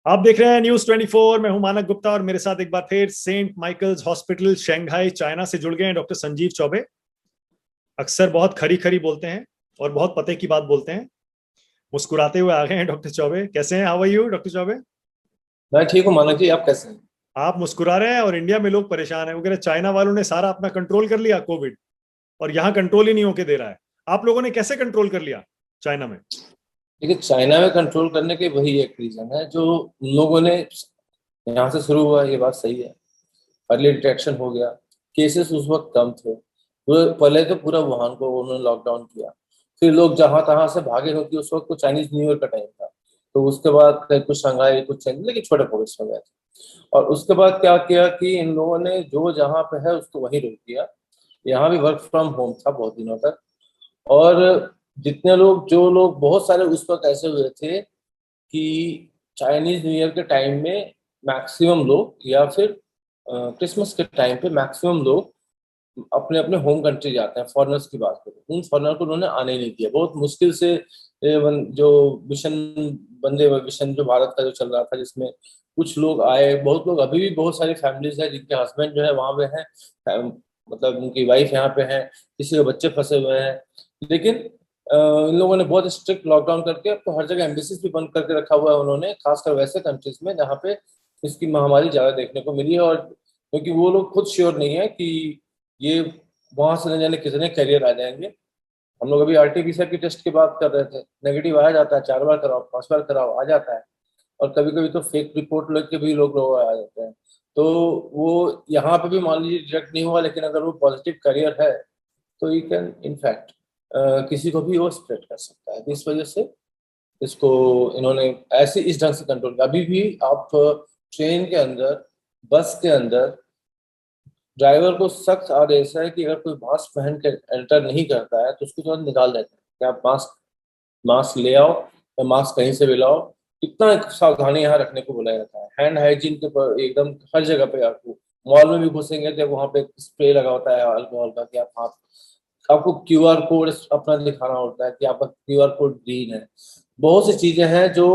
आप देख रहे हैं न्यूज 24। मैं हूं मानक गुप्ता और मेरे साथ एक बार फिर Saint Michael's hospital Shanghai China से जुड़ गए हैं डॉक्टर संजीव चौबे। अक्सर बहुत खरी खरी बोलते हैं और बहुत पते की बात बोलते हैं। मुस्कुराते हुए आ गए हैं डॉक्टर चौबे। कैसे हैं? How are you doctor Choubey? मैं ठीक हूँ मानक जी। आप कैसे हैं? आप मुस्कुरा रहे हैं और इंडिया में लोग परेशान हैं। वो कह रहे हैं चाइना वालों ने सारा अपना कंट्रोल कर लिया कोविड, और यहाँ कंट्रोल ही नहीं होके दे रहा है। आप लोगों ने कैसे कंट्रोल कर लिया चाइना में? देखिए, चाइना में कंट्रोल करने के वही एक रीजन है जो उन लोगों ने यहाँ से शुरू हुआ। ये बात सही है। अर्ली डिटेक्शन हो गया। केसेस उस वक्त कम थे। वो पहले तो पूरा वुहान को उन्होंने लॉकडाउन किया। फिर लोग जहां तहां से भागे, होती उस वक्त तो चाइनीज न्यू ईयर का टाइम था। तो उसके बाद कुछ शंघाई, कुछ चेंज, लेकिन छोटे पॉकेट्स में गए थे। और उसके बाद क्या किया कि इन लोगों ने जो जहाँ पे है उसको वहीं रोक दिया। यहाँ भी वर्क फ्रॉम होम था बहुत दिनों तक। और जितने लोग, जो लोग, बहुत सारे उस वक्त ऐसे हुए थे कि चाइनीज न्यू ईयर के टाइम में मैक्सिमम लोग, या फिर क्रिसमस के टाइम पे मैक्सिमम लोग अपने अपने होम कंट्री जाते हैं। फॉरेनर्स की बात करें, उन फॉरेनर को उन्होंने आने ही नहीं दिया। बहुत मुश्किल से जो मिशन, वंदे मिशन जो भारत का जो चल रहा था, जिसमें कुछ लोग आए। बहुत लोग, अभी भी बहुत सारी फैमिलीज हैं जिनके हस्बैंड जो है वहां पे हैं। मतलब उनकी वाइफ यहाँ पे है, किसी के बच्चे फंसे हुए हैं। लेकिन इन लोगों ने बहुत स्ट्रिक्ट लॉकडाउन करके, अब तो हर जगह एम्बेसीज भी बंद करके रखा हुआ है उन्होंने, खासकर वैसे कंट्रीज में जहाँ पे इसकी महामारी ज्यादा देखने को मिली है। और क्योंकि वो लोग खुद श्योर नहीं है कि ये वहां से न जाने कितने कैरियर आ जाएंगे। हम लोग अभी आरटीपीसीआर की टेस्ट की बात कर रहे थे, नेगेटिव आ जाता है, 4 बार कराओ, 5 बार कराओ, आ जाता है। और कभी कभी तो फेक रिपोर्ट लेके भी लोग आ जाते हैं। तो वो यहाँ पे भी मान लीजिए डिटेक्ट नहीं हुआ, लेकिन अगर वो पॉजिटिव करियर है तो यू कैन इनफैक्ट किसी को भी वो स्प्रेड कर सकता है। तो इस वजह से इसको इन्होंने ऐसे इस ढंग से कंट्रोल किया। अभी भी आप ट्रेन के अंदर, बस के अंदर, ड्राइवर को सख्त आदेश है कि अगर कोई मास्क पहन के एंटर नहीं करता है तो उसको तुरंत निकाल देते हैं कि आप मास्क मास्क ले आओ, या मास्क कहीं से भी लाओ। इतना सावधानी यहाँ रखने को बोला जाता है। हैंड हाइजीन के पर एकदम हर जगह पे। आपको मॉल में भी घुसेंगे तो वहाँ पे स्प्रे लगा होता है अल्कोहल का कि आप हाथ, आपको क्यूआर कोड अपना दिखाना होता है कि आपका क्यूआर कोड ग्रीन है। बहुत सी चीजें हैं जो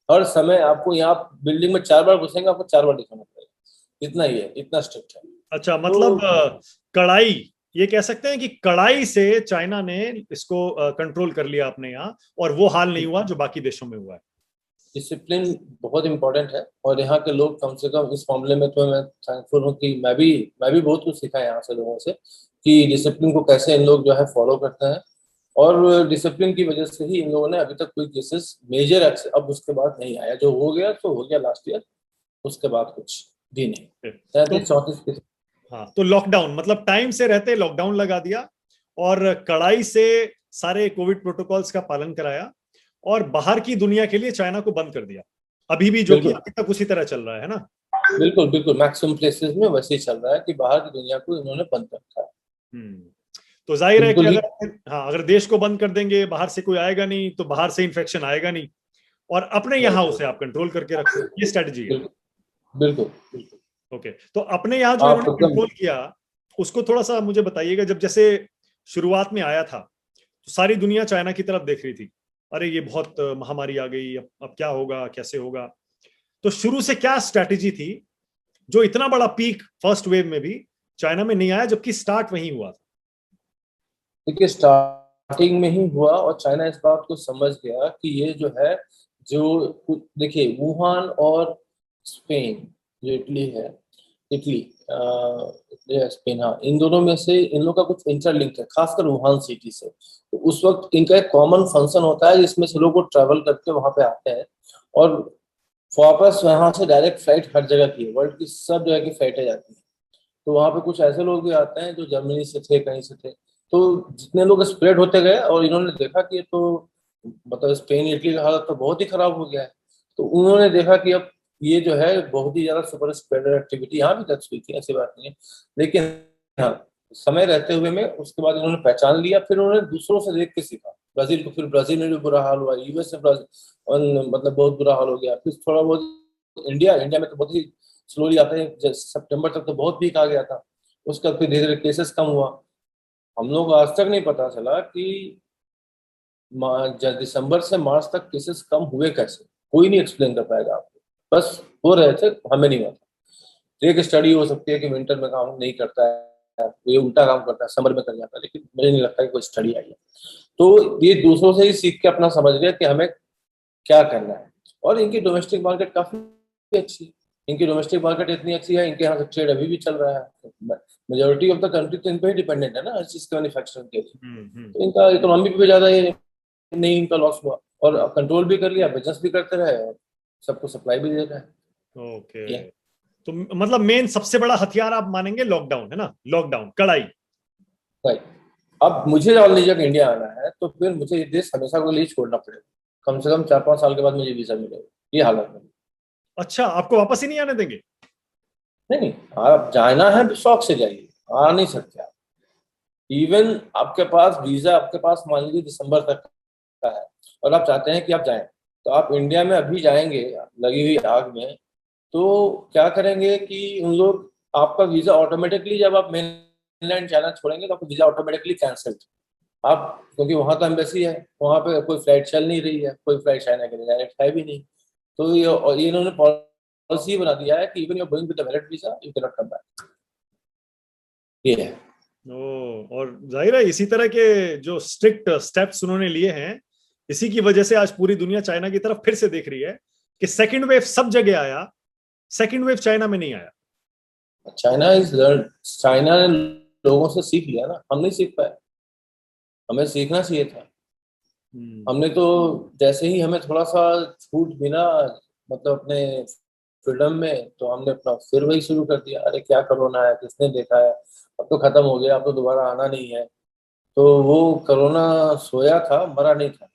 हर समय आपको, यहाँ बिल्डिंग में 4 बार घुसेंगे, आपको 4 बार दिखाना पड़ेगा। इतना ही है, इतना स्ट्रिक्ट है। अच्छा, मतलब तो कड़ाई, ये कह सकते हैं कि कड़ाई से चाइना ने इसको कंट्रोल कर लिया अपने यहाँ, और वो हाल नहीं हुआ जो बाकी देशों में हुआ है। डिसिप्लिन बहुत इंपॉर्टेंट है। और यहाँ के लोग कम से कम इस मामले में तो मैं थैंकफुल हूँ कि मैं भी बहुत कुछ सीखा है यहाँ से, लोगों से, कि डिसिप्लिन को कैसे इन लोग जो है फॉलो करते हैं। और डिसिप्लिन की वजह से ही इन लोगों ने अभी तक कोई केसेस मेजर, अब उसके बाद नहीं आया। जो हो गया तो हो गया लास्ट ईयर, उसके बाद कुछ भी नहीं। तो 34-34 केस। हाँ, तो लॉकडाउन मतलब टाइम से रहते लॉकडाउन लगा दिया, और कड़ाई से सारे कोविड प्रोटोकॉल्स का पालन कराया, और बाहर की दुनिया के लिए चाइना को बंद कर दिया। अभी भी, जो कि बिल्कुल अभी तक उसी तरह चल रहा है ना? बिल्कुल बिल्कुल, मैक्सिमम प्लेसेस में वैसे ही चल रहा है कि बाहर की दुनिया को इन्होंने बंद कर रखा है। हम्म। तो जाहिर है कि बिल्कुल ही। अगर, हाँ, अगर देश को बंद कर देंगे, बाहर से कोई आएगा नहीं, तो बाहर से इन्फेक्शन आएगा नहीं, और अपने यहाँ राइट। उसे आप कंट्रोल करके रखो, ये स्ट्रेटजी है। बिल्कुल बिल्कुल बिल्कुल। ओके, तो अपने यहाँ जो आप इन्होंने एकदम। कंट्रोल किया, उसको थोड़ा सा मुझे बताइएगा। जब जैसे शुरुआत में आया था, तो सारी दुनिया चाइना की तरफ देख रही थी, अरे ये बहुत महामारी आ गई, अब क्या होगा, कैसे होगा। तो शुरू से क्या स्ट्रैटेजी थी जो इतना बड़ा पीक फर्स्ट वेव में भी चाइना में नहीं आया, जबकि स्टार्ट वहीं हुआ था? देखिए, स्टार्टिंग में ही हुआ और चाइना इस बात को समझ गया कि ये जो है, देखिए, वुहान और स्पेन, जो इटली है, इटली इटली या स्पेन, हाँ, इन दोनों में से इन लोग का कुछ इंटरलिंक है, खासकर वुहान सिटी से। तो उस वक्त इनका एक कॉमन फंक्शन होता है जिसमें से लोग ट्रैवल करके वहां पे आते हैं। और वापस वहां से डायरेक्ट फ्लाइट हर जगह की है, वर्ल्ड की सब जगह की फ्लाइटें जाती हैं। तो वहां पे कुछ ऐसे लोग भी आते हैं जो जर्मनी से थे, कहीं से थे। तो जितने लोग स्प्रेड होते गए और इन्होंने देखा कि ये तो, मतलब स्पेन इटली का हालत तो बहुत ही खराब हो गया है। तो उन्होंने देखा कि अब ये जो है बहुत ही ज्यादा सुपर स्प्रेडर एक्टिविटी यहाँ भी टच हुई थी, ऐसी बात नहीं है। लेकिन हाँ, समय रहते हुए में उसके बाद इन्होंने पहचान लिया। फिर उन्होंने दूसरों से देख के सीखा। ब्राजील को, फिर ब्राजील में भी बुरा हाल हुआ, यूएस से ब्राजील, और मतलब बहुत बुरा हाल हो गया। फिर थोड़ा बहुत इंडिया इंडिया में तो बहुत ही स्लोली आते हैं, सितंबर तक तो बहुत पीक आ गया था। उसका फिर धीरे धीरे केसेस कम हुआ। हम लोग आज तक नहीं पता चला कि दिसंबर से मार्च तक केसेस कम हुए कैसे। कोई नहीं एक्सप्लेन कर पाएगा आपको। बस हो रहे थे, हमें नहीं हुआ था। एक स्टडी हो सकती है कि विंटर में काम नहीं करता है, ये उल्टा काम करता है, समर में कर जाता है, लेकिन मुझे नहीं लगता कि कोई स्टडी आई है। तो ये दूसरों से ही सीख के अपना समझ लिया कि हमें क्या करना है। और इनकी डोमेस्टिक मार्केट काफी अच्छी है, इनकी डोमेस्टिक मार्केट इतनी अच्छी है, इनके यहाँ से ट्रेड अभी भी चल रहा है। मेजोरिटी ऑफ द कंट्री तो इन पे ही डिपेंडेंट है ना हर चीज के मैन्युफैक्चरिंग के लिए। तो इनका इकोनॉमी पे ज्यादा ये नहीं, इनका लॉस हुआ और कंट्रोल भी कर लिया, बिजनेस भी करते रहे और सबको सप्लाई भी दे रहे हैं। ओके। तो मतलब मेन सबसे बड़ा हथियार आप मानेंगे लॉकडाउन, है ना? लॉकडाउन, कड़ाई। राइट। अब मुझे मान लीजिए कि इंडिया आना है तो फिर मुझे ये देश हमेशा के लिए छोड़ना पड़ेगा, कम से कम 4-5 साल के बाद मुझे वीजा मिलेगा, ये हालत है। अच्छा, आपको वापस ही नहीं आने देंगे? नहीं नहीं, आप जाना है तो शौक से जाइए, आ नहीं सकते आप। इवन आपके पास वीजा, आपके पास मान लीजिए दिसंबर तक का है और आप चाहते हैं कि आप जाएं, तो आप इंडिया में अभी जाएंगे लगी हुई आग में, तो क्या करेंगे कि उन लोग आपका वीजा ऑटोमेटिकली, जब आप मेनलैंड चाइना छोड़ेंगे तो आपका वीजा ऑटोमेटिकली कैंसिल। आप, क्योंकि वहां तो एम्बेसी है, वहां पे कोई फ्लाइट चल नहीं रही है, कोई फ्लाइट चाइना के लिए डायरेक्ट है भी नहीं। तो ये, और ये इन्होंने पॉलिसी बना दिया है कि even you going with the valid visa you can not come back. ये है। ओ, और जाहिर है इसी तरह के जो स्ट्रिक्ट स्टेप्स उन्होंने लिए हैं, इसी की वजह से आज पूरी दुनिया चाइना की तरफ फिर से देख रही है कि सेकंड वेव सब जगह आया, सेकंड वेव चाइना में नहीं आया। चाइना इज लर्न, चाइना ने लोगों से सीख लिया ना, हम नहीं सीख पाए, हमें सीखना चाहिए था। हमने तो जैसे ही हमें थोड़ा सा छूट मिला, मतलब अपने फ्रीडम में, तो हमने अपना फिर वही शुरू कर दिया, अरे क्या कोरोना है, किसने देखा है, अब तो खत्म हो गया, अब तो दोबारा आना नहीं है। तो वो कोरोना सोया था, मरा नहीं था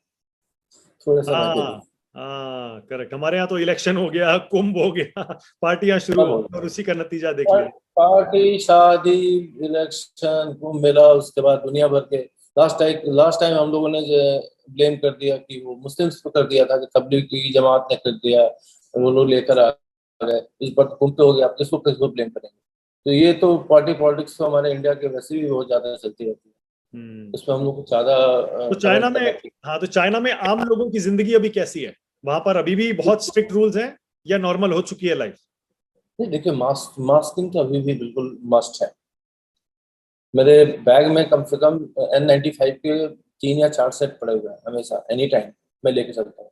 थोड़े समय के लिए। हाँ हाँ, करेक्ट। हमारे यहाँ तो इलेक्शन हो गया, कुंभ हो गया, पार्टियां शुरू सब हो हो गई और गया, उसी का नतीजा देख लिया। पार्टी, शादी, इलेक्शन, कुंभ मेला, उसके बाद दुनिया भर के। लास्ट टाइम हम लोगों ने ब्लेम कर दिया कि वो मुस्लिम्स को कर दिया था कि तबलीग की जमात ने कर दिया, और वो लोग लेकर आ गए। इस बार तो कुंभ पे हो गया, आप किसको किसको ब्लेम करेंगे? तो ये तो पार्टी पॉलिटिक्स तो हमारे इंडिया के वैसे भी बहुत ज्यादा चलती रहती है, हम्म। इसमें हम लोग को ज्यादा तो चाइना कमेंट में, करना ठीक हाँ, तो चाइना में आम लोगों की जिंदगी अभी कैसी है? वहां पर अभी भी बहुत स्ट्रिक्ट रूल्स हैं या नॉर्मल हो चुकी है लाइफ? नहीं। देखिए, मास्किंग तो अभी भी बिल्कुल मस्ट है। मेरे बैग में कम से कम N95 के 3 या 4 सेट पड़े हुए हैं, हमेशा एनी टाइम मैं लेके चलता हूँ,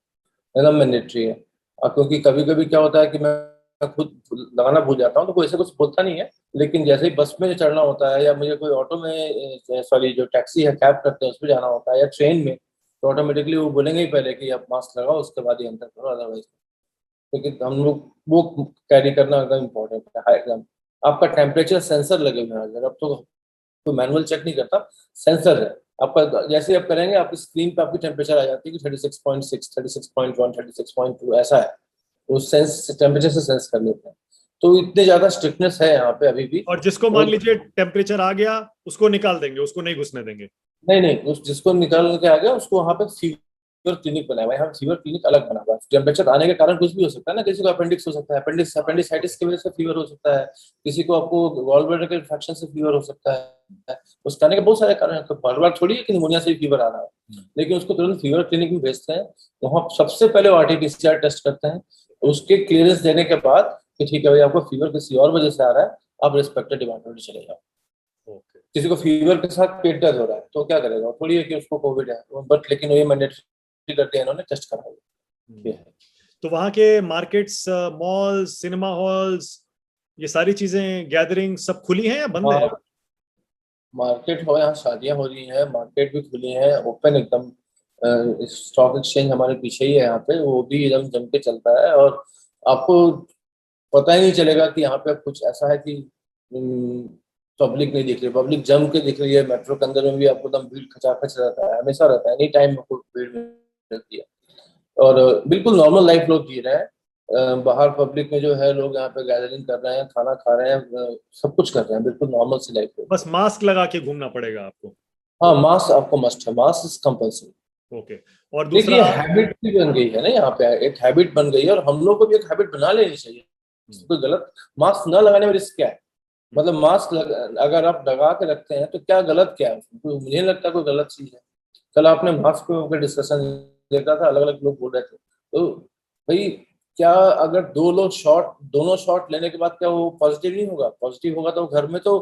एकदम मैंडेटरी है। और क्योंकि कभी कभी क्या होता है कि मैं खुद लगाना भूल जाता हूँ, तो कोई ऐसे कुछ बोलता नहीं है, लेकिन जैसे ही बस में चढ़ना होता है या मुझे कोई ऑटो में, सॉरी जो टैक्सी है, कैब करते हैं, उस पर जाना होता है, या ट्रेन में, तो ऑटोमेटिकली वो बोलेंगे ही पहले कि आप मास्क लगाओ, उसके बाद ही एंटर करो, अदरवाइज। क्योंकि हम लोग वो कैरी करना एकदम इम्पोर्टेंट है, हाई एकदम। आपका टेम्परेचर सेंसर लगे हुए हैं अगर, अब तो कोई मैनुअल चेक नहीं करता, सेंसर है आपका। जैसे आप करेंगे आपकी स्क्रीन पे आपकी टेम्परेचर आ जाती है कि 36.6, 36.1, 36.2 ऐसा है, वो सेंस टेम्परेचर से सेंस कर लेते हैं। तो इतने ज्यादा स्ट्रिक्टनेस है यहाँ पे अभी भी। और जिसको मान और लीजिए टेम्परेचर आ गया, उसको निकाल देंगे, उसको नहीं घुसने देंगे? नहीं नहीं, उस जिसको निकाल के आ गया उसको वहां पे फीवर क्लिनिक बनाया हुआ है, यहाँ फीवर क्लिनिक अलग बना हुआ है। टेम्परेचर आने के कारण कुछ भी हो सकता है ना, किसी को अपेंडिक्स हो सकता है, अपेंडिसाइटिस की वजह से फीवर हो सकता है, किसी को आपको गॉल ब्लैडर के इन्फेक्शन से फीवर हो सकता है, उसके आने के बहुत सारे कारण हैं। तो बार बार थोड़ी है कि निमोनिया से भी फीवर आ रहा है, लेकिन उसको तुरंत फीवर क्लिनिक में भेजते हैं। वहाँ सबसे पहले वो RT-PCR टेस्ट करते हैं, उसके क्लियरेंस देने के बाद कि ठीक है भाई आपको फीवर किसी और वजह से आ रहा है, आप रिस्पेक्टेड डिपार्टमेंट में चले जाओ। ओके। किसी को फीवर के साथ पेट दर्द हो रहा है तो क्या करेगा, थोड़ी है कि उसको कोविड है, बट लेकिन ये मैंडेटरी कर दिया इन्होंने, टेस्ट करा ये है। तो वहां के मार्केट्स, मॉल्स, सिनेमा हॉल्स, ये सारी चीजें, गैदरिंग सब खुली हैं या बंद है? हाँ, मार्केट हो, यहाँ शादियां हो रही हैं, मार्केट भी खुली है, ओपन एकदम। स्टॉक एक्सचेंज हमारे पीछे ही है यहाँ पे, वो भी एकदम जम के चलता है। और आपको पता ही नहीं चलेगा कि यहाँ पे कुछ ऐसा है कि पब्लिक नहीं दिख रही, पब्लिक जम के दिख रही है। मेट्रो के अंदर में भी आपको एकदम भीड़ खचाखच रहता है, हमेशा रहता है, एनी टाइम आपको भीड़ रहती है। और बिल्कुल नॉर्मल लाइफ लोग जी रहे हैं। बाहर पब्लिक में जो है लोग यहाँ पे गैदरिंग कर रहे हैं, खाना खा रहे हैं, सब कुछ कर रहे हैं, बिल्कुल नॉर्मल सी लाइफ है। बस मास्क लगा के घूमना पड़ेगा आपको? हाँ, मास्क आपको मस्ट है, मास्क इज कंपल्सरी। ओके। और दूसरा? देखिए, हैबिट भी बन गई है ना यहाँ पे, एक हैबिट बन गई है, और हम लोग को भी एक हैबिट बना लेनी चाहिए। कोई गलत, मास्क न लगाने में रिस्क क्या है? मतलब अगर आप लगा के रखते हैं तो क्या गलत क्या है उसमें? मुझे नहीं लगता कोई गलत चीज है। कल आपने मास्क पे होकर डिस्कशन देखा था, अलग अलग लोग बोल रहे थे, तो भाई क्या अगर दोनों शॉट लेने के बाद क्या वो पॉजिटिव नहीं होगा? पॉजिटिव होगा तो घर में तो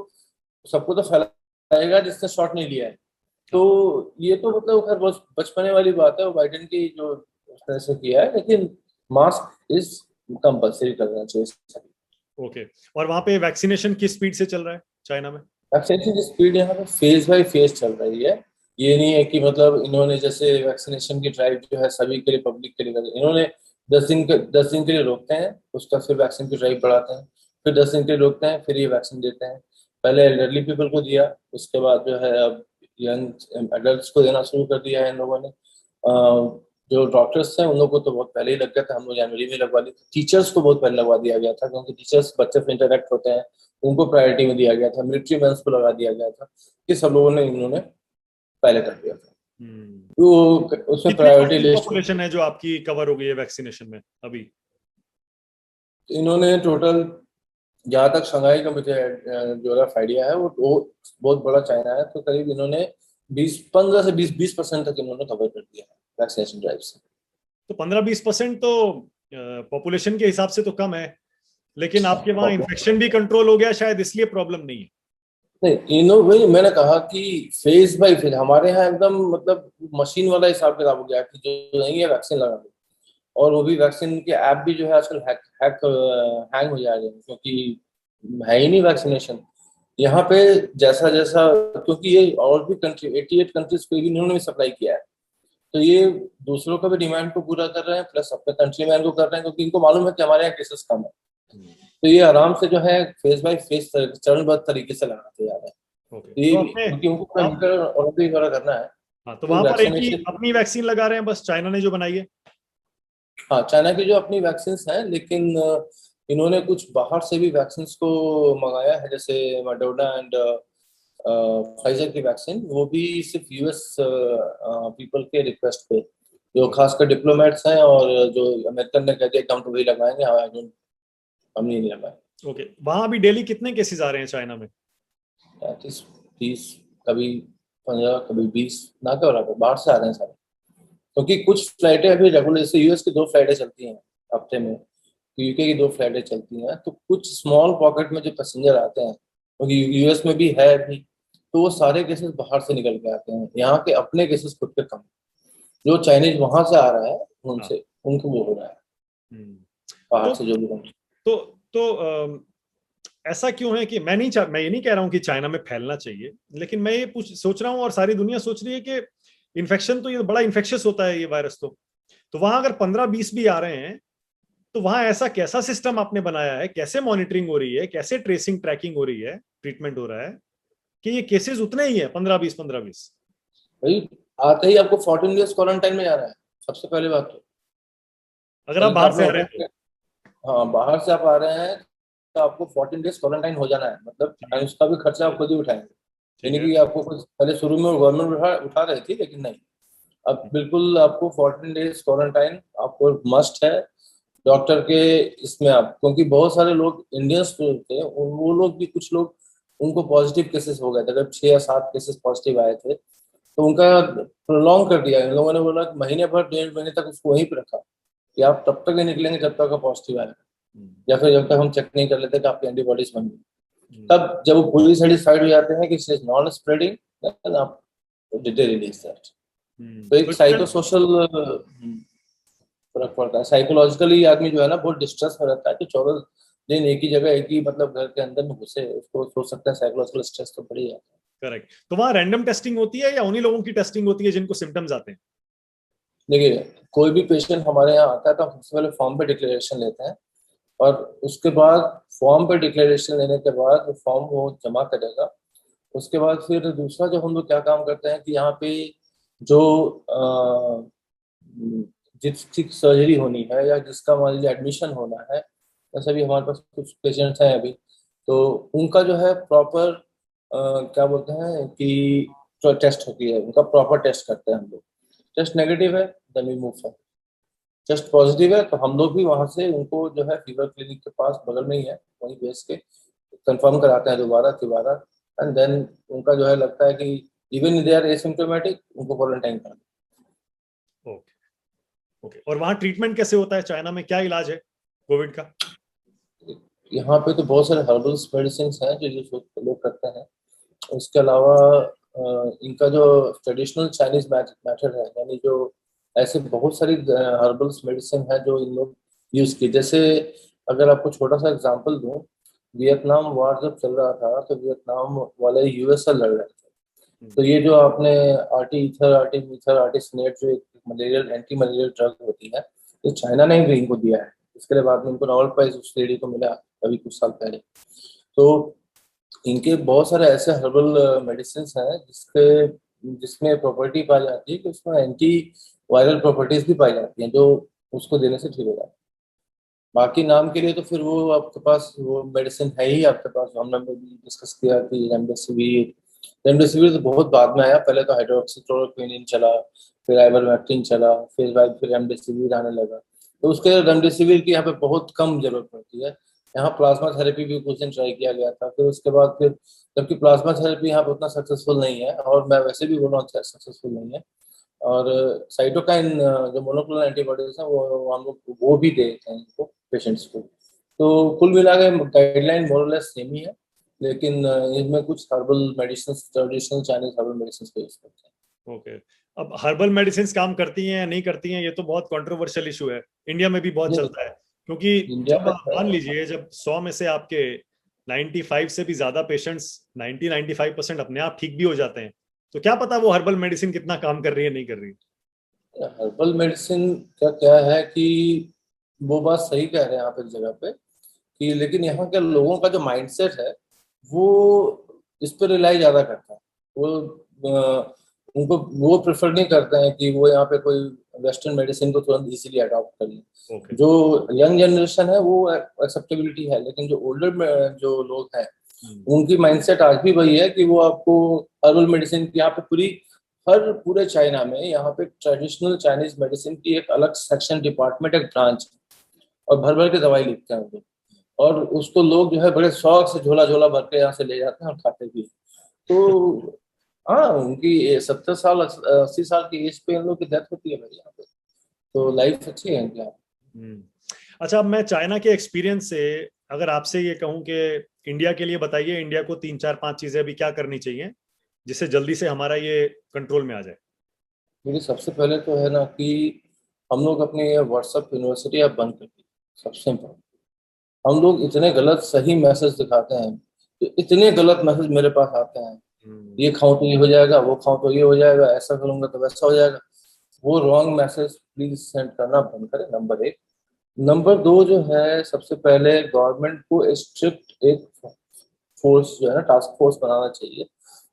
सबको तो फैलाएगा जिसने शॉट नहीं लिया है। तो ये तो मतलब खैर बहुत बचपने वाली बात है, वो बाइडेन की जो उसने ऐसे किया है, लेकिन मास्क इज कंपल्सरी करना चाहिए सभी। ओके, और वहां पे वैक्सीनेशन किस स्पीड से चल रहा है चाइना में? वैक्सीनेशन की स्पीड यहाँ पे फेज बाय फेज चल रही है। ये नहीं है कि मतलब इन्होंने जैसे वैक्सीनेशन की ड्राइव जो है सभी के लिए, पब्लिक के लिए इन्होंने 10 दिन के लिए रोकते हैं, उसका फिर वैक्सीन की ड्राइव बढ़ाते हैं, फिर 10 दिन के लिए रोकते हैं, फिर ये वैक्सीन देते हैं। पहले एल्डरली पीपल को दिया, उसके बाद जो है अब यंग एडल्ट को देना शुरू कर दिया है इन लोगों ने। जो डॉक्टर्स हैं उन लोगों को तो बहुत पहले ही लग गया था, हम लोग जनवरी में लगवा ली। टीचर्स को बहुत पहले लगवा दिया गया था, क्योंकि टीचर्स बच्चे से इंटरेक्ट होते हैं, उनको प्रायोरिटी में दिया गया था। मिलिट्री मैंस को लगा दिया गया था, ये सब लोगों ने इन्होंने पहले कर दिया था। तो उसमें कितने प्रायोरिटी परसेंट लिस्ट पॉपुलेशन है जो आपकी कवर हो गई है वैक्सीनेशन में अभी? इन्होंने टोटल, जहाँ तक शंघाई का मुझे जो रफ आइडिया है, वो बहुत बड़ा चाइना है, तो करीब इन्होंने 15 से 20% तक इन्होंने कवर कर दिया है वैक्सीनेशन ड्राइव से। तो 15-20% तो पॉपुलेशन के हिसाब से तो कम है, लेकिन आपके वहां इन्फेक्शन भी कंट्रोल हो गया शायद, इसलिए प्रॉब्लम नहीं है। नहीं, इनो वही मैंने कहा कि फेज बाय फेज हमारे यहाँ एकदम मतलब मशीन वाला हिसाब किताब हो गया कि जो नहीं है वैक्सीन लगा दो। और वो भी वैक्सीन के ऐप भी जो है आजकल हैंग हो जा रहे हैं, क्योंकि है ही नहीं वैक्सीनेशन यहाँ पे। जैसा जैसा, क्योंकि ये और भी कंट्री 88 कंट्रीज को भी इन्होंने भी सप्लाई किया है, तो ये दूसरों का भी डिमांड को पूरा कर रहे हैं, प्लस अपने कंट्री मैन को कर रहे हैं, क्योंकि इनको मालूम है कि हमारे यहाँ केसेस कम है। तो ये आराम से जो है फेज बाय फेज चरणबद्ध तरीके से लगाते जा रहे हैं। ओके, तो ये तो भी आपने क्योंकि उनको ओलंपिक वगैरह करना है, हाँ, तो तो वहां पर एक ही वैक्सीनेशन। अपनी वैक्सीन लगा रहे हैं बस, चाइना ने जो बनाई है? हाँ, चाइना की जो अपनी वैक्सीन हैं, लेकिन इन्होंने कुछ बाहर से भी वैक्सीन को मंगाया है, जैसे मडोना एंड फाइजर की वैक्सीन, वो भी सिर्फ यूएस पीपल के रिक्वेस्ट पे, जो खासकर डिप्लोमेट्स हैं और जो अमेरिकन ने कह दिया कि हम तो वही लगाएंगे, हम नहीं लगाएंगे। ओके, वहां अभी डेली कितने केसेस आ रहे हैं चाइना में? 30 कभी 15 कभी 20 ना के बराबर बाहर से आ रहे हैं सारे। क्योंकि कुछ फ्लाइटें अभी रेगुलर, जैसे यूएस की 2 फ्लाइटें चलती हैं हफ्ते में, यूके की 2 फ्लाइटें चलती हैं, तो कुछ स्मॉल पॉकेट में जो पैसेंजर आते हैं, क्योंकि यूएस में भी है अभी, तो वो सारे केसेस बाहर से निकल के आते हैं। यहाँ के अपने केसेस खुद के कम, जो चाइनीज वहां से आ रहा है हाँ। उनसे उनको वो हो रहा है हम्म। बाहर तो से जो भी कम। ऐसा क्यों है कि मैं ये नहीं कह रहा हूं कि चाइना में फैलना चाहिए, लेकिन मैं ये सोच रहा हूं और सारी दुनिया सोच रही है कि इन्फेक्शन तो ये बड़ा इन्फेक्शियस होता है ये वायरस, तो वहां अगर 15-20 भी आ रहे हैं, तो वहां ऐसा कैसा सिस्टम आपने बनाया है, कैसे मॉनिटरिंग हो रही है, कैसे ट्रेसिंग ट्रैकिंग हो रही है, ट्रीटमेंट हो रहा है कि ये केसेस उतने ही है 15-20? भाई, आते ही आपको 14 डेज क्वारंटाइन में जाना है, सबसे पहले बात तो। अगर आप पहले तो बाहर आपने से आ रहे होटल हैं तो? हाँ, बाहर से आप आ रहे हैं तो आपको 14 डेज क्वारंटाइन हो जाना है, मतलब ठीक है। उसका भी खर्चा आप खुद ही उठाएंगे। ठीक यानी है। कि आपको कुछ पहले शुरू में गवर्नमेंट उठा रही थी, लेकिन नहीं, अब बिल्कुल आपको 14 डेज क्वारंटाइन आपको मस्ट है। डॉक्टर के इसमें आप, क्योंकि बहुत सारे लोग इंडियंस थे, वो लोग भी, कुछ लोग उनको पॉजिटिव केसेस हो गए थे, अगर 6 या 7 केसेस पॉजिटिव आए थे, तो उनका प्रोलॉन्ग कर दिया इन लोगों ने, बोला कि महीने भर 1.5 महीने तक उसको वहीं पे रखा कि आप तब तक नहीं निकलेंगे जब तक पॉजिटिव आए, या फिर जब तक हम चेक नहीं कर लेते कि आपकी एंटीबॉडीज बन गई। तब जब वो पूरी सेटिस्फाइड हो जाते हैं कि it is non spreading, then आप डिटेल रिलीज दैट। तो एक तो साइको सोशल फर्क पड़ता है, साइकोलॉजिकली आदमी जो है ना बहुत डिस्ट्रेस में रहता है, कि 14 दिन एक ही जगह, एक ही मतलब घर के अंदर में घुसे, उसको सोच सकते हैं साइकोलॉजिकल स्ट्रेस तो बढ़ी जाता है। करेक्ट, तो वहां रैंडम टेस्टिंग होती है या उन्हीं लोगों की टेस्टिंग होती है जिनको सिम्टम्स आते हैं? देखिए, कोई भी पेशेंट हमारे यहाँ आता है तो हम सबसे पहले फॉर्म पे डिक्लेरेशन लेते हैं, और उसके बाद फॉर्म पे डिक्लेरेशन लेने के बाद वो फॉर्म वो जमा करेगा। उसके बाद फिर दूसरा जो हम लोग क्या काम करते हैं कि यहाँ पे जो जिसकी सर्जरी होनी है या जिसका मान लीजिए एडमिशन होना है, जैसे भी हमारे पास कुछ पेशेंट्स हैं अभी, तो उनका जो है प्रॉपर क्या बोलते हैं कि जो टेस्ट होती है उनका प्रॉपर टेस्ट करते हैं हम लोग। टेस्ट नेगेटिव है, then we move forward. Test positive है तो हम लोग भी वहां से उनको जो है फीवर क्लिनिक के पास बगल में ही है, वहीं भेज के कंफर्म कराते हैं दोबारा तिबारा, एंड देन उनका जो है लगता है कि इवन दे आर एसिम्टोमेटिक, उनको क्वारंटाइन करना। ओके। ओके, और वहाँ ट्रीटमेंट कैसे होता है चाइना में, क्या इलाज है कोविड का? यहाँ पे तो बहुत सारे हर्बल्स मेडिसिन हैं जो यूज लोग करते हैं। उसके अलावा इनका जो ट्रेडिशनल चाइनीज मेथड है, यानी जो ऐसे बहुत सारी हर्बल्स मेडिसिन है जो इन लोग यूज की। जैसे अगर आपको छोटा सा एग्जांपल दूं, वियतनाम वॉर जब चल रहा था तो वियतनाम वाले यूएस से लड़ रहे थे। तो ये जो आपने आर्टी ईथर, आर्टी मीथर, आर्टी स्नेट जो एक मलेरियल एंटी मलेरियल ड्रग होती है, तो चाइना ने भी इनको दिया है। इसके बाद में इनको नोबेल प्राइज उस लेडी को मिला अभी कुछ साल पहले। तो इनके बहुत सारे ऐसे हर्बल मेडिसिन हैं जिसमें प्रॉपर्टी पाई जाती है कि उसमें एंटी वायरल प्रॉपर्टीज भी पाई जाती हैं, जो उसको देने से ठीक हो जाता है। बाकी नाम के लिए तो फिर वो आपके पास वो मेडिसिन है ही आपके पास। हमने भी डिस्कस किया कि रेमडेसिविर। रेमडेसिविर तो बहुत बाद में आया, पहले तो हाइड्रोक्सीक्लोरोक्विनिन चला, फिर आइवरमेक्टिन चला, फिर रेमडेसिविर आने लगा। तो उसके रेमडेसिविर की यहाँ पे बहुत कम जरूरत पड़ती है। यहाँ प्लाज्मा थेरेपी भी कुछ दिन ट्राई किया गया था, फिर उसके बाद फिर जबकि प्लाज्मा थेरेपी यहाँ पे उतना सक्सेसफुल नहीं है, और मैं वैसे भी बोल रहा हूँ सक्सेसफुल नहीं है। और साइटोकाइन जो मोनोक्लोनल एंटीबॉडीज है वो हम लोग वो भी देते हैं इनको पेशेंट्स को। तो कुल मिला के गाइडलाइन मोरलेस सेम ही है, लेकिन इसमें कुछ herbal medicine, traditional Chinese herbal medicine को यूज करते हैं। ओके, अब हर्बल मेडिसिन काम करती हैं या नहीं करती हैं, ये तो बहुत कंट्रोवर्शियल इशू है। इंडिया में भी बहुत ये चलता है, क्योंकि इंडिया जब में मान है। लीजिए जब 100 में से आपके 95 से भी ज्यादा पेशेंट्स 95% अपने आप ठीक भी हो जाते हैं, तो क्या पता वो हर्बल मेडिसिन कितना काम कर रही है नहीं कर रही। हर्बल मेडिसिन का क्या है कि वो बात सही कह रहे हैं आप एक जगह पे कि, लेकिन यहाँ के लोगों का जो माइंडसेट है वो इस पर रिलाई ज्यादा करता है। वो उनको वो प्रेफर नहीं करते हैं कि वो यहाँ पे कोई वेस्टर्न मेडिसिन को तुरंत इजीली अडॉप्ट कर ले। ओके। जो यंग जनरेशन है वो एक्सेप्टेबिलिटी है, लेकिन जो ओल्डर जो लोग हैं उनकी माइंडसेट आज भी वही है कि वो आपको हर्बल मेडिसिन की यहाँ पे पूरे चाइना में यहाँ पे ट्रेडिशनल चाइनीज मेडिसिन की एक अलग सेक्शन, डिपार्टमेंट, एक ब्रांच है, और भर भर के दवाई लिखते हैं वो। और उसको लोग जो है बड़े शौक से झोला झोला भर के यहाँ से ले जाते हैं और खाते भी। तो हाँ, उनकी 70 साल 80 साल की एज पे इन लोग की डेथ होती है भाई यहाँ पे। तो लाइफ अच्छी है इनकी यहाँ। हम्म। अच्छा, अब मैं चाइना के एक्सपीरियंस से अगर आपसे ये कहूं कि इंडिया के लिए बताइए, इंडिया को 3 4 5 चीजें अभी क्या करनी चाहिए जिससे जल्दी से हमारा ये कंट्रोल में आ जाए। मेरी सबसे पहले तो है ना कि हम लोग अपनी व्हाट्सएप यूनिवर्सिटी अब बंद कर दी। सबसे इम्पोर्टेंट, हम लोग इतने गलत सही मैसेज दिखाते हैं, तो इतने गलत मैसेज मेरे पास आते हैं। ये खाऊं तो ये हो जाएगा, वो खाऊं तो ये हो जाएगा, ऐसा करूंगा तो वैसा हो जाएगा। वो रॉन्ग मैसेज प्लीज सेंड करना बंद करें, नंबर 1। नंबर 2 जो है, सबसे पहले गवर्नमेंट को स्ट्रिक्ट एक फोर्स जो है ना, टास्क फोर्स बनाना चाहिए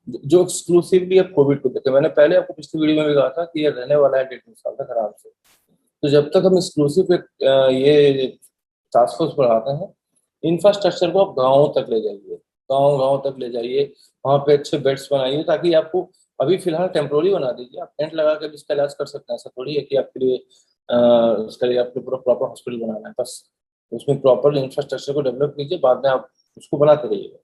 जो एक्सक्लूसिवली अब कोविड को देखे। मैंने पहले आपको पिछली वीडियो में भी कहा था कि ये रहने वाला है 1.5 साल तक आराम से। तो जब तक हम एक्सक्लूसिव ये टास्क फोर्स बढ़ाते हैं, इंफ्रास्ट्रक्चर को आप गाँव तक ले जाइए, गाँव गाँव तक ले जाइए, वहाँ पे अच्छे बेड्स बनाइए, ताकि आपको अभी फिलहाल टेम्प्रोरी बना दीजिए, आप टेंट लगा के भी इसका इलाज कर सकते हैं। ऐसा थोड़ी है कि आपके लिए उसके लिए आपको पूरा प्रॉपर हॉस्पिटल बनाना है बस। उसमें प्रॉपर इंफ्रास्ट्रक्चर को डेवलप कीजिए, बाद में आप उसको बनाते रहिएगा।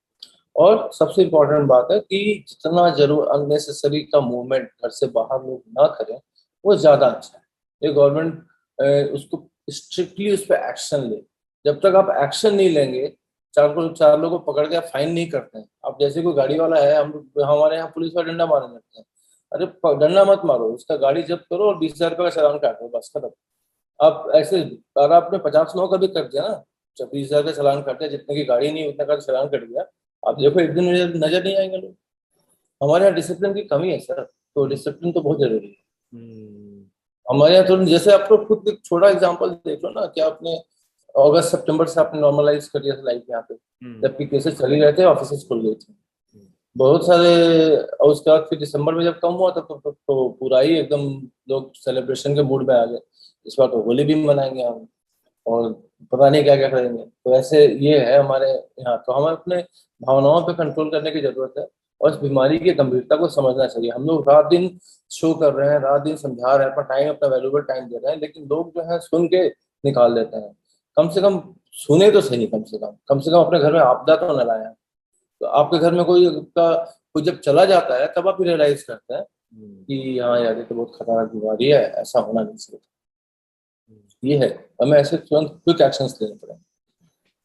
और सबसे इम्पोर्टेंट बात है कि जितना जरूर अननेसेसरी का मूवमेंट घर से बाहर लोग ना करें, वो ज्यादा अच्छा है। ये गवर्नमेंट उसको स्ट्रिक्टली उस पर एक्शन ले। जब तक आप एक्शन नहीं लेंगे, चार लोगों को पकड़ के आप फाइन नहीं करते हैं, आप जैसे कोई गाड़ी वाला है, हम हमारे यहाँ पुलिस वाले डंडा मारने लगते हैं। अरे डंडा मत मारो, उसका गाड़ी जब्त करो और 20,000 रुपये का चालान काटो, बस खत्म। आप ऐसे अगर आपने 50 लोगों का भी कर दिया ना, जब 20,000 का चालान काट दिया, जितने की गाड़ी नहीं उतने का चालान कट गया, आप देखो एक दिन नजर नहीं आएंगे लोग। हमारे यहाँ डिसिप्लिन की कमी है सर, तो डिसिप्लिन तो बहुत जरूरी है हमारे यहाँ। तो जैसे आपको खुद एक छोटा एग्जांपल देख लो ना कि आपने अगस्त सितंबर से आपने नॉर्मलाइज कर दिया था लाइफ यहाँ पे, जबकि केसेस चल ही रहे थे, ऑफिस खुल गए थे बहुत सारे। और उसके बाद फिर दिसंबर में जब कम हुआ तो पूरा ही एकदम लोग सेलिब्रेशन के मूड में आ गए। इस बार तो होली भी मनाएंगे हम, और पता नहीं क्या क्या करेंगे। तो ऐसे ये है हमारे यहाँ। तो हमें अपने भावनाओं पे कंट्रोल करने की जरूरत है, और इस बीमारी की गंभीरता को समझना चाहिए। हम लोग रात दिन शो कर रहे हैं, रात दिन समझा रहे हैं, अपना टाइम, अपना वैल्यूबल टाइम दे रहे हैं, लेकिन लोग जो है सुन के निकाल देते हैं। कम से कम सुने तो सही, कम से कम अपने घर में आपदा तो न लाया। तो आपके घर में कोई जब चला जाता है तब आप रियलाइज करते हैं कि हाँ यार, ये तो बहुत खतरनाक बीमारी है, ऐसा होना नहीं चाहिए। ये है, हमें ऐसे तुरंत क्विक एक्शंस लेने पड़ेंगे।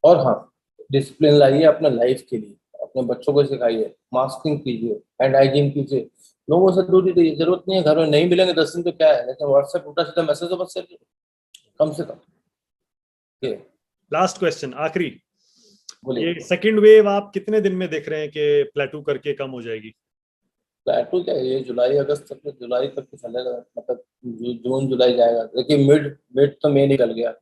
और हाँ, डिसिप्लिन लाइए अपने लाइफ के लिए, अपने बच्चों को सिखाइए, मास्किंग कीजिए, हैंड हाइजीन कीजिए, लोगों से दूरी रहिए। जरूरत नहीं है घर में नहीं मिलेंगे 10 दिन तो क्या है, लेकिन व्हाट्सएप उल्टा सीधा मैसेज तो बस कम से कम। लास्ट क्वेश्चन, आखिरी, बोलिए। ये सेकंड वेव आप कितने दिन में देख रहे हैं कि प्लेटू करके कम हो जाएगी? प्लेटू क्या है, ये जुलाई अगस्त तक, जुलाई तक तो चलेगा, मतलब जून जुलाई जाएगा। देखिए मिड मिड तो मई निकल गया,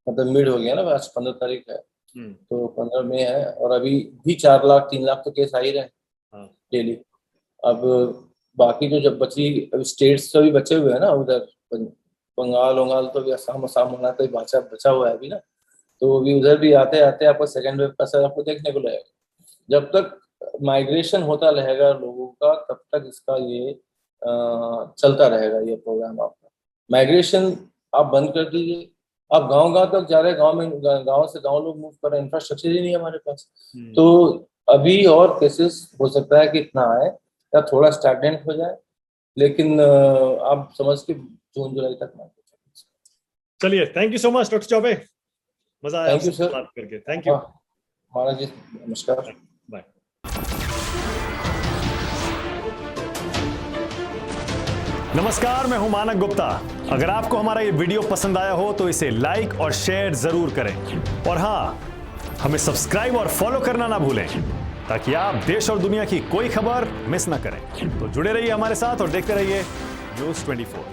मतलब मिड हो गया ना, आज 15 तारीख है, तो 15 मई है, और अभी भी 4 लाख 3 लाख तो केस आ ही रहे हैं डेली। अब बाकी जो जब बची स्टेट्स तो भी बचे हुए हैं ना, उधर बंगाल वंगाल तो भी, असम असम होना तो बचा हुआ है अभी ना, तो भी उधर भी आते आते आपको सेकेंड वेव का असर आपको देखने को लगेगा। जब तक माइग्रेशन होता रहेगा लोगों का, तब तक इसका ये चलता रहेगा ये प्रोग्राम। आपका माइग्रेशन आप बंद कर दीजिए, आप गांव तक जा रहे हैं, गांव से गांव लोग मूव कर रहे हैं, इंफ्रास्ट्रक्चर ही नहीं है हमारे पास। तो अभी और केसेस हो सकता है कि इतना आए या थोड़ा स्टैग्नेंट हो जाए, लेकिन आप समझ के जून जुलाई तक ना। चलिए, thank you so much doctor Choubey, मजा आया आपसे बात करके। थैंक यू महाराज जी, नमस्कार, बाय। नमस्कार, मैं हूं मानक गुप्ता। अगर आपको हमारा ये वीडियो पसंद आया हो तो इसे लाइक और शेयर जरूर करें, और हाँ, हमें सब्सक्राइब और फॉलो करना ना भूलें, ताकि आप देश और दुनिया की कोई खबर मिस ना करें। तो जुड़े रहिए हमारे साथ और देखते रहिए न्यूज़ 24।